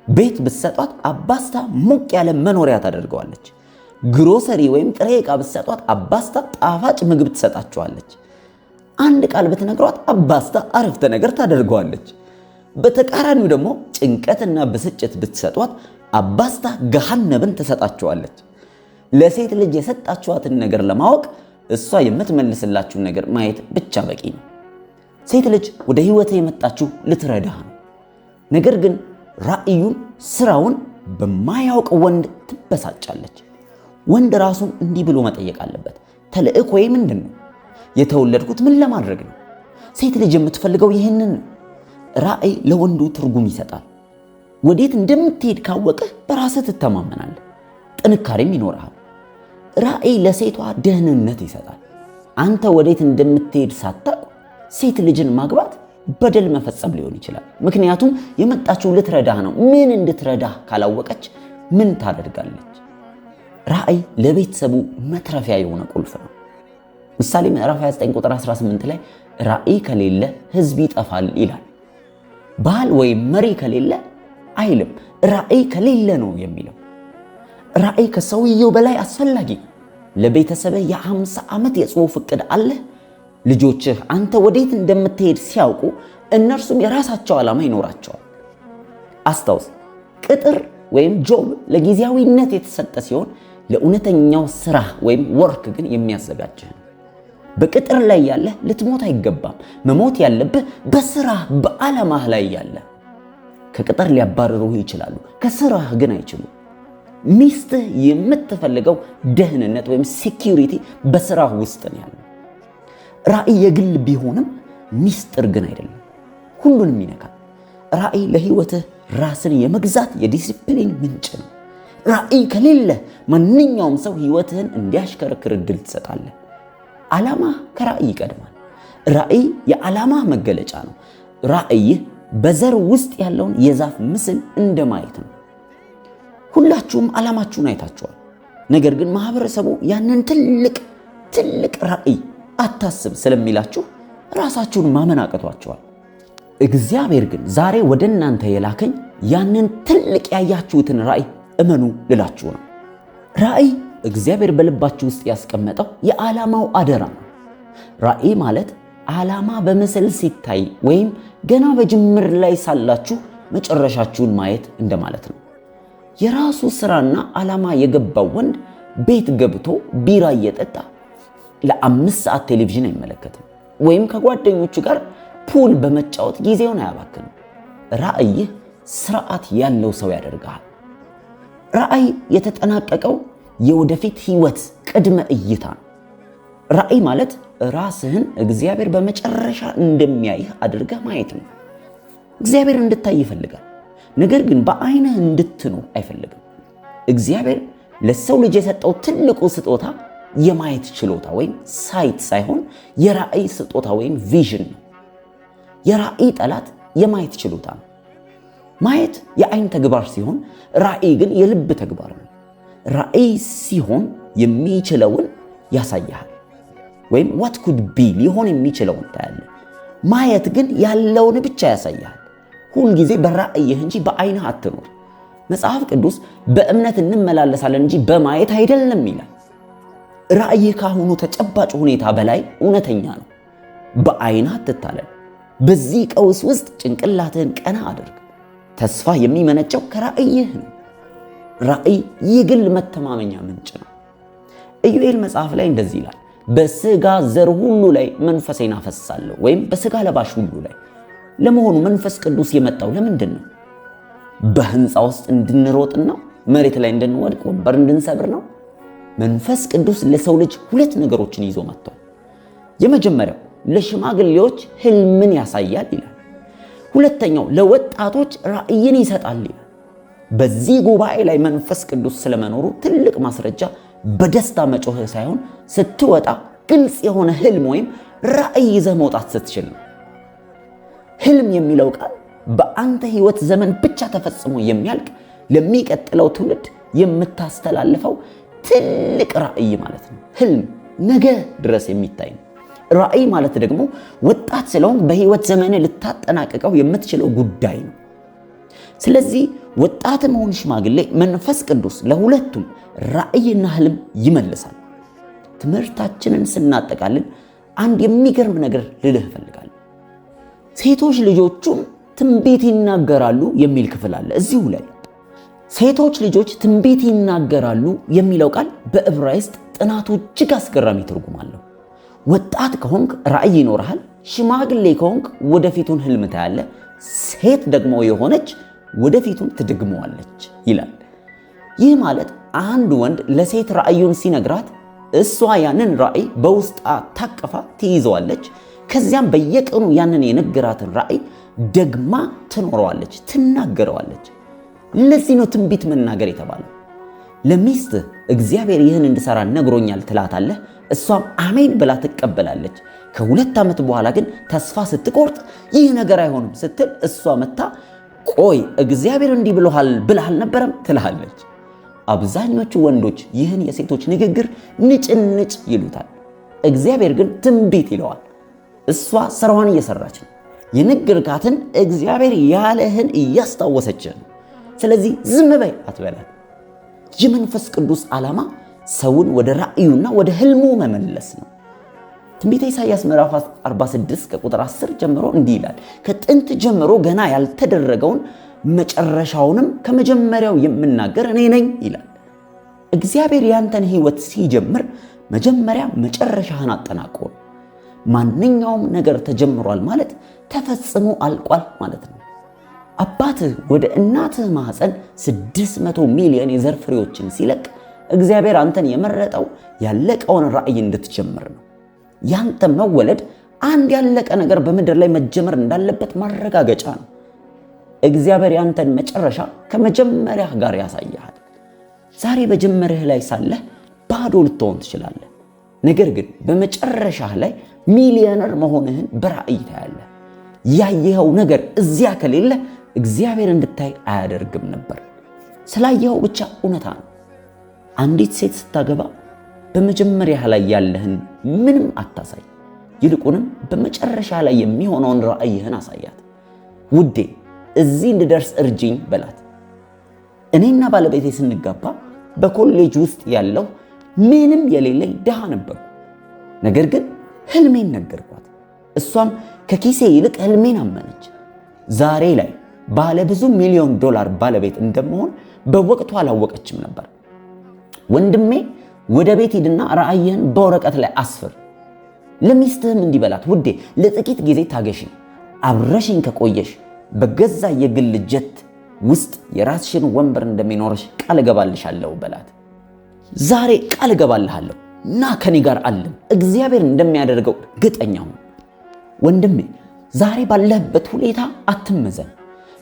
Speaker 2: ቤት ብትሰጧት አባስታ ሞቅ ያለ መኖሪያ ታደርገዋለች። ግሮሰሪ ወይም ጥሬ ዕቃ ብትሰጧት አባስታ ጣፋጭ ምግብ ትሰጣችኋለች። አንድ ቃል ብትነግሯት አባስታ አረፍተ ነገር ታደርገዋለች። በተቃራኒው ደግሞ ጭንቀትና ብስጭት ብትሰጧት አባስታ ገሃነብን ትሰጣችኋለች። ለሴት ልጅ የሰጣችኋትን ነገር ለማወቅ እሷ የምትመልስላችሁን ነገር ማየት ብቻ በቂ ነው። ሴት ልጅ ወደ ህይወት የመጣችሁ ልትረዳህ ነው። ነገር ግን ራዕዩን፣ ስራውን በማያውቅ ወንድ ትበሳጫለች። ወንድ ራሱን እንዲህ ብሎ መጠየቅ አለበት። ተልእኮዬ ምንድን ነው? የተወለድኩት ምን ለማድረግ ነው? ሴት ልጅ የምትፈልገው ይህንን ነው። ራዕይ ለወንዱ ትርጉም ይሰጣል። ወዴት እንደምትሄድ ካወቅህ በራስህ ትተማመናለህ፣ ጥንካሬም ይኖርሃል። ራዕይ ለሴቷ ደህንነት ይሰጣል። አንተ ወዴት እንደምትሄድ ሳታውቅ ሴት ልጅን ማግባት በደል መፈጸም ሊሆን ይችላል። ምክንያቱም የመጣችው ልትረዳህ ነው። ምን እንድትረዳህ ካላወቀች ምን ታደርጋለች? ራዕይ ለቤተሰቡ መትረፊያ የሆነ ቁልፍ ነው። ምሳሌ ምዕራፍ 29 ቁጥር 18 ላይ ራዕይ ከሌለ ህዝብ ይጠፋል ይላል። ባል ወይም መሪ ከሌለ አይልም፣ ራዕይ ከሌለ ነው የሚለው። ራዕይ ከሰውየው በላይ አስፈላጊ ነው። ለቤተሰብህ የ50 ዓመት የጽሑፍ እቅድ አለህ። ልጆችህ አንተ ወዴት እንደምትሄድ ሲያውቁ እነርሱም የራሳቸው ዓላማ ይኖራቸዋል። አስታውስ፣ ቅጥር ወይም ጆብ ለጊዜያዊነት የተሰጠ ሲሆን ለእውነተኛው ስራ ወይም ወርክ ግን የሚያዘጋጅህ ነው። በቅጥር ላይ ያለህ ልትሞት አይገባም። መሞት ያለብህ በስራህ በዓላማህ ላይ ያለ። ከቅጥር ሊያባረሩህ ይችላሉ፣ ከስራህ ግን አይችሉም። ሚስትህ የምትፈልገው ደህንነት ወይም ሴኪዩሪቲ በስራህ ውስጥ ነው ያለው። ራዕይ የግል ቢሆንም ሚስጥር ግን አይደለም፣ ሁሉንም ይነካል። ራዕይ ለህይወትህ ራስን የመግዛት የዲሲፕሊን ምንጭ ነው። ራዕይ ከሌለ ማንኛውም ሰው ህይወትህን እንዲያሽከረክር እድል ትሰጣለህ። ዓላማ ከራዕይ ይቀድማል። ራዕይ የዓላማ መገለጫ ነው። ራዕይህ በዘር ውስጥ ያለውን የዛፍ ምስል እንደማየት ነው። ሁላችሁም ዓላማችሁን አይታችኋል። ነገር ግን ማህበረሰቡ ያንን ትልቅ ራዕይ አታስብ ስለሚላችሁ ራሳችሁን ማመን አቅቷችኋል። እግዚአብሔር ግን ዛሬ ወደ እናንተ የላከኝ ያንን ትልቅ ያያችሁትን ራእይ እመኑ ልላችሁ ነው። ራእይ እግዚአብሔር በልባችሁ ውስጥ ያስቀመጠው የዓላማው አደራ ነው። ራእይ ማለት ዓላማ በምስል ሲታይ ወይም ገና በጅምር ላይ ሳላችሁ መጨረሻችሁን ማየት እንደማለት ነው። የራሱ ስራና ዓላማ የገባው ወንድ ቤት ገብቶ ቢራ እየጠጣ ለ5 ሰዓት ቴሌቪዥን አይመለከትም፣ ወይም ከጓደኞቹ ጋር ፑል በመጫወት ጊዜውን አያባክንም። ራእይህ ስርዓት ያለው ሰው ያደርጋል። ራእይ የተጠናቀቀው የወደፊት ህይወት ቅድመ እይታ ነው። ራእይ ማለት ራስህን እግዚአብሔር በመጨረሻ እንደሚያይህ አድርገህ ማየት ነው። እግዚአብሔር እንድታይ ይፈልጋል፣ ነገር ግን በአይንህ እንድትኖር አይፈልግም። እግዚአብሔር ለሰው ልጅ የሰጠው ትልቁ ስጦታ የማየት ችሎታ ወይም ሳይት ሳይሆን የራእይ ስጦታ ወይም ቪዥን ነው። የራእይ ጠላት የማየት ችሎታ ነው። ማየት የአይን ተግባር ሲሆን ራእይ ግን የልብ ተግባር ነው። ራእይ ሲሆን የሚችለውን ያሳያል ወይም what could be ሊሆን የሚችለውን ታያለህ። ማየት ግን ያለውን ብቻ ያሳያል። ሁልጊዜ በራእይህ እንጂ በአይንህ አትኖር። መጽሐፍ ቅዱስ በእምነት እንመላለሳለን እንጂ በማየት አይደለም ይላል። ራእይህ ካሁኑ ተጨባጭ ሁኔታ በላይ እውነተኛ ነው። በአይንህ አትታለል። በዚህ ቀውስ ውስጥ ጭንቅላትህን ቀና አድርግ። ተስፋ የሚመነጨው ከራእይህ ነው። ራእይ የግል መተማመኛ ምንጭ ነው። ኢዩኤል መጽሐፍ ላይ እንደዚህ ይላል፣ በስጋ ዘር ሁሉ ላይ መንፈሴን አፈሳለሁ፣ ወይም በስጋ ለባሽ ሁሉ ላይ። ለመሆኑ መንፈስ ቅዱስ የመጣው ለምንድን ነው? በህንፃ ውስጥ እንድንሮጥና መሬት ላይ እንድንወድቅ ወንበር እንድንሰብር ነው? መንፈስ ቅዱስ ለሰው ልጅ 2 ነገሮችን ይዞ መጥቷል። የመጀመሪያው ለሽማግሌዎች ህልምን ያሳያል ይላል። ሁለተኛው ለወጣቶች ራእይን ይሰጣል ይላል። በዚህ ጉባኤ ላይ መንፈስ ቅዱስ ስለመኖሩ ትልቅ ማስረጃ በደስታ መጮህ ሳይሆን ስትወጣ ግልጽ የሆነ ህልም ወይም ራእይ ይዘህ መውጣት ስትችል ነው። ህልም የሚለው ቃል በአንተ ህይወት ዘመን ብቻ ተፈጽሞ የሚያልቅ ለሚቀጥለው ትውልድ የምታስተላልፈው ትልቅ ራእይ ማለት ነው። ህልም ነገ ድረስ የሚታይ ነው። ራእይ ማለት ደግሞ ወጣት ስለሆን በህይወት ዘመን ልታጠናቀቀው የምትችለው ጉዳይ ነው። ስለዚህ ወጣትም ሆነ ሽማግሌ መንፈስ ቅዱስ ለሁለቱም ራእይና ህልም ይመልሳል። ትምህርታችንን ስናጠቃልል አንድ የሚገርም ነገር ልልህ እፈልጋለሁ። ሴቶች ልጆቹም ትንቢት ይናገራሉ የሚል ክፍል አለ እዚሁ ላይ። ሴቶች ልጆች ትንቢት ይናገራሉ የሚለው ቃል በዕብራይስጥ ጥናቱ እጅግ አስገራሚ ትርጉም አለው። ወጣት ከሆንክ ራእይ ይኖርሃል፣ ሽማግሌ ከሆንክ ወደፊቱን ህልም ታያለህ፣ ሴት ደግሞ የሆነች ወደፊቱን ትደግመዋለች ይላል። ይህ ማለት አንድ ወንድ ለሴት ራእዩን ሲነግራት እሷ ያንን ራእይ በውስጣ ታቅፋ ትይዘዋለች። ከዚያም በየቀኑ ያንን የነገራትን ራእይ ደግማ ትኖረዋለች፣ ትናገረዋለች። ለዚህ ነው ትንቢት መናገር የተባለው። ለሚስትህ እግዚአብሔር ይህን እንድሰራ ነግሮኛል ትላታለህ። እሷም አሜን ብላ ትቀበላለች። ከ2 ዓመት በኋላ ግን ተስፋ ስትቆርጥ ይህ ነገር አይሆንም ስትል እሷ መታ ቆይ እግዚአብሔር እንዲህ ብለሃል ነበረም ትልሃለች። አብዛኞቹ ወንዶች ይህን የሴቶች ንግግር ንጭንጭ ይሉታል። እግዚአብሔር ግን ትንቢት ይለዋል። እሷ ስራዋን እየሰራች ነው። የነገርካትን እግዚአብሔር ያለህን እያስታወሰች ነው። ስለዚህ ዝም በይ አትበላት። የመንፈስ ቅዱስ ዓላማ ሰውን ወደ ራእዩና ወደ ህልሙ መመለስ ነው። ትንቢተ ኢሳይያስ ምዕራፍ 46 ከቁጥር 10 ጀምሮ እንዲህ ይላል፣ ከጥንት ጀምሮ ገና ያልተደረገውን መጨረሻውንም ከመጀመሪያው የምናገር እኔ ነኝ ይላል። እግዚአብሔር ያንተን ህይወት ሲጀምር መጀመሪያ መጨረሻህን አጠናቆ ነው። ማንኛውም ነገር ተጀምሯል ማለት ተፈጽሞ አልቋል ማለት ነው። አባትህ ወደ እናትህ ማህፀን 600 ሚሊዮን የዘር ፍሬዎችን ሲለቅ እግዚአብሔር አንተን የመረጠው ያለቀውን ራእይ እንድትጀምር ነው። ያንተ መወለድ አንድ ያለቀ ነገር በምድር ላይ መጀመር እንዳለበት ማረጋገጫ ነው። እግዚአብሔር ያንተን መጨረሻ ከመጀመሪያ ጋር ያሳያል። ዛሬ በጅምርህ ላይ ሳለህ ባዶ ልትሆን ትችላለህ። ነገር ግን በመጨረሻህ ላይ ሚሊዮነር መሆንህን በራእይ ታያለህ። ያየኸው ነገር እዚያ ከሌለ እግዚአብሔር እንድታይ አያደርግም ነበር። ስላየኸው ብቻ እውነታ ነው። አንዲት ሴት ስታገባ በመጀመሪያ ላይ ያለህን ምንም አታሳይ። ይልቁንም በመጨረሻ ላይ የሚሆነውን ራእይህን አሳያት። ውዴ እዚህ እንድደርስ እርጅኝ በላት። እኔና ባለቤቴ ስንጋባ በኮሌጅ ውስጥ ያለው ምንም የሌለኝ ድሃ ነበርኩ። ነገር ግን ህልሜን ነገርኳት። እሷም ከኪሴ ይልቅ ህልሜን አመነች። ዛሬ ላይ ባለ ብዙ ሚሊዮን ዶላር ባለቤት እንደመሆን በወቅቱ አላወቀችም ነበር። ወንድሜ ወደ ቤት ሂድና ራእይህን በወረቀት ላይ አስፍር። ለሚስትህም እንዲበላት ውዴ ለጥቂት ጊዜ ታገሺ። አብረሽኝ ከቆየሽ በገዛ የግል ጀት ውስጥ የራስሽን ወንበር እንደሚኖርሽ ቃል እገባልሻለሁ በላት። ዛሬ ቃል እገባልሃለሁ ና ከኔ ጋር አለም። እግዚአብሔር እንደሚያደርገው እርግጠኛ ሁን። ወንድሜ ዛሬ ባለህበት ሁኔታ አትመዘን።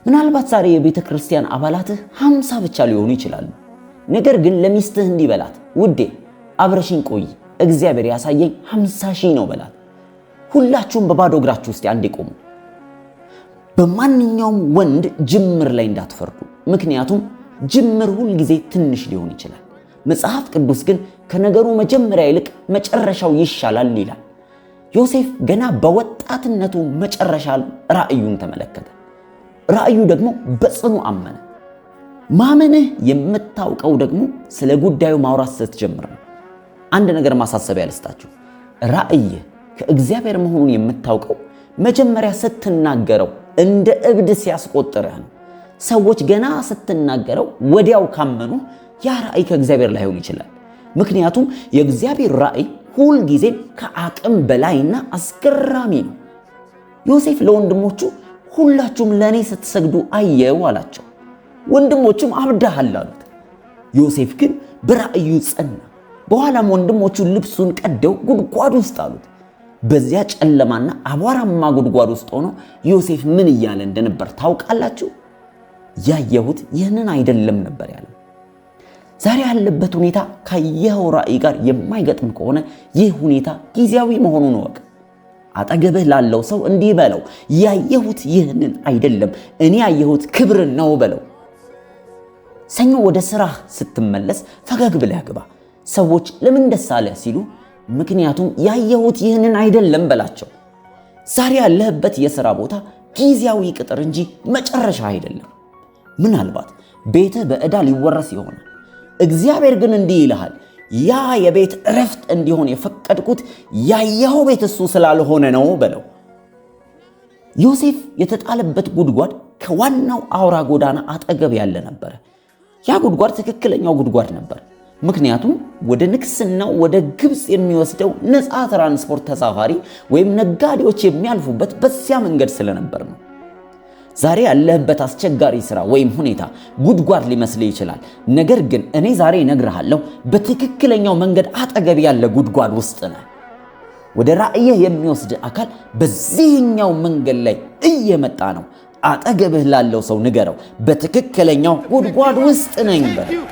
Speaker 2: ምናልባት ዛሬ የቤተ ክርስቲያን አባላትህ 50 ብቻ ሊሆኑ ይችላሉ። ነገር ግን ለሚስትህ እንዲበላት ውዴ አብረሽኝ ቆይ፣ እግዚአብሔር ያሳየኝ 50,000 ነው በላት። ሁላችሁም በባዶ እግራችሁ ውስጥ አንዴ ቆሙ። በማንኛውም ወንድ ጅምር ላይ እንዳትፈርዱ፣ ምክንያቱም ጅምር ሁል ጊዜ ትንሽ ሊሆን ይችላል። መጽሐፍ ቅዱስ ግን ከነገሩ መጀመሪያ ይልቅ መጨረሻው ይሻላል ይላል። ዮሴፍ ገና በወጣትነቱ መጨረሻ ራእዩን ተመለከተ። ራእዩ ደግሞ በጽኑ አመነ። ማመንህ የምታውቀው ደግሞ ስለ ጉዳዩ ማውራት ስትጀምር ነው። አንድ ነገር ማሳሰቢያ ልስጣችሁ። ራእይህ ከእግዚአብሔር መሆኑን የምታውቀው መጀመሪያ ስትናገረው እንደ እብድ ሲያስቆጥርህ ነው። ሰዎች ገና ስትናገረው ወዲያው ካመኑ ያ ራእይ ከእግዚአብሔር ላይሆን ይችላል። ምክንያቱም የእግዚአብሔር ራእይ ሁል ጊዜም ከአቅም በላይና አስገራሚ ነው። ዮሴፍ ለወንድሞቹ ሁላችሁም ለኔ ስትሰግዱ አየው አላቸው። ወንድሞቹም አብዳሃል አሉት። ዮሴፍ ግን በራእዩ ጸና። በኋላም ወንድሞቹ ልብሱን ቀደው ጉድጓድ ውስጥ አሉት። በዚያ ጨለማና አቧራማ ጉድጓድ ውስጥ ሆኖ ዮሴፍ ምን እያለ እንደነበር ታውቃላችሁ? ያየሁት ይህንን አይደለም ነበር ያለው። ዛሬ ያለበት ሁኔታ ካየኸው ራእይ ጋር የማይገጥም ከሆነ ይህ ሁኔታ ጊዜያዊ መሆኑን እወቅ። አጠገብህ ላለው ሰው እንዲህ በለው፣ ያየሁት ይህንን አይደለም፣ እኔ ያየሁት ክብርን ነው በለው። ሰኞ ወደ ስራህ ስትመለስ ፈገግ ብለህ ግባ። ሰዎች ለምን ደስ አለህ ሲሉ ምክንያቱም ያየሁት ይህንን አይደለም በላቸው። ዛሬ ያለህበት የሥራ ቦታ ጊዜያዊ ቅጥር እንጂ መጨረሻ አይደለም። ምናልባት ቤትህ በዕዳ ሊወረስ ይሆናል። እግዚአብሔር ግን እንዲህ ይልሃል፣ ያ የቤት እረፍት እንዲሆን የፈቀድኩት ያየኸው ቤት እሱ ስላልሆነ ነው በለው። ዮሴፍ የተጣለበት ጉድጓድ ከዋናው አውራ ጎዳና አጠገብ ያለ ነበር። ያ ጉድጓድ ትክክለኛው ጉድጓድ ነበር። ምክንያቱም ወደ ንግስናው ወደ ግብፅ የሚወስደው ነፃ ትራንስፖርት ተሳፋሪ ወይም ነጋዴዎች የሚያልፉበት በዚያ መንገድ ስለነበር ነው። ዛሬ ያለህበት አስቸጋሪ ሥራ ወይም ሁኔታ ጉድጓድ ሊመስል ይችላል። ነገር ግን እኔ ዛሬ እነግርሃለሁ፣ በትክክለኛው መንገድ አጠገብ ያለ ጉድጓድ ውስጥ ነህ። ወደ ራእይህ የሚወስድ አካል በዚህኛው መንገድ ላይ እየመጣ ነው። አጠገብህ ላለው ሰው ንገረው፣ በትክክለኛው ጉድጓድ ውስጥ ነኝ በለው።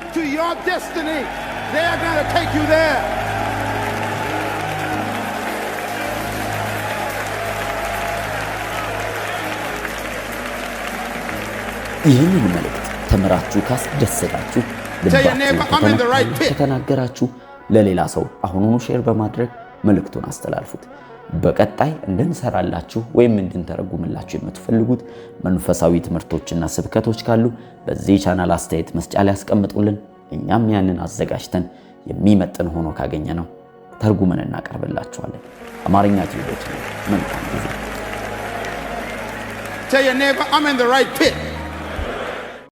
Speaker 2: ይህንን መልእክት ተምራችሁ ካስደሰታችሁ፣ ልባችሁ ከተናገራችሁ ለሌላ ሰው አሁኑኑ ሼር በማድረግ መልእክቱን አስተላልፉት። በቀጣይ እንድንሰራላችሁ ወይም እንድንተረጉምላችሁ የምትፈልጉት መንፈሳዊ ትምህርቶችና ስብከቶች ካሉ በዚህ ቻናል አስተያየት መስጫ ላይ ያስቀምጡልን። እኛም ያንን አዘጋጅተን የሚመጥን ሆኖ ካገኘነው ተርጉመን እናቀርብላችኋለን። አማርኛ ቲዩብ መልካም ጊዜ።
Speaker 1: Tell your neighbor, I'm in the right pit.